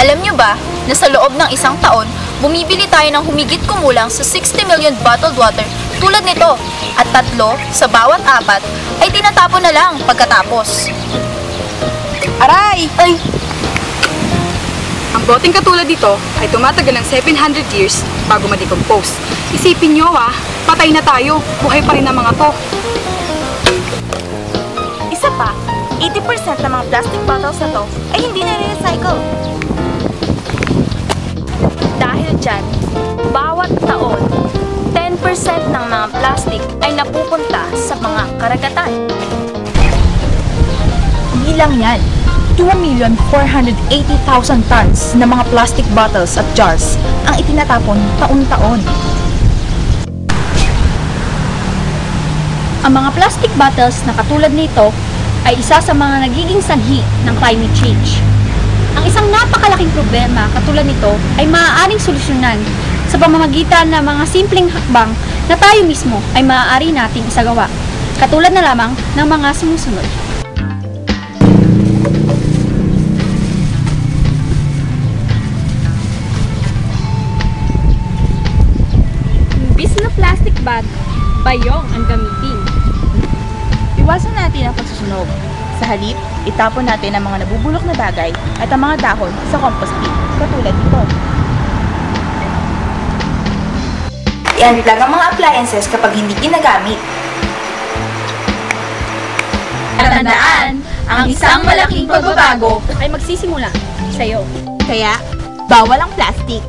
Alam nyo ba na sa loob ng isang taon, bumibili tayo ng humigit kumulang sa 60 million bottled water tulad nito at 3 sa bawat 4 ay tinatapon na lang pagkatapos. Aray! Ay! Ang boteng katulad dito ay tumatagal ng 700 years bago ma-decompose. Isipin nyo patay na tayo, buhay pa rin ang mga to. Isa pa, 80% ng mga plastic bottles na to ay hindi na-recycle. Dahil dyan, bawat taon, 10% ng mga plastic ay napupunta sa mga karagatan. Hindi lang yan. 2,480,000 tons ng mga plastic bottles at jars ang itinatapon taon-taon. Ang mga plastic bottles na katulad nito ay isa sa mga nagiging sanhi ng climate change. Ang isang napakalaking problema katulad nito ay maaaring solusyonan sa pamamagitan ng mga simpleng hakbang na tayo mismo ay maaari nating isagawa, katulad na lamang ng mga sumusunod. Imbis na plastic bag, bayong ang gamitin. Iwasan natin ang pagsusunog. Sa halip, itapon natin ang mga nabubulok na bagay at ang mga dahon sa compost bin, katulad nito. I-unplug ang mga appliances kapag hindi ginagamit. At tandaan, ang isang malaking pagbabago ay magsisimula sa'yo. Kaya, bawal ang plastic.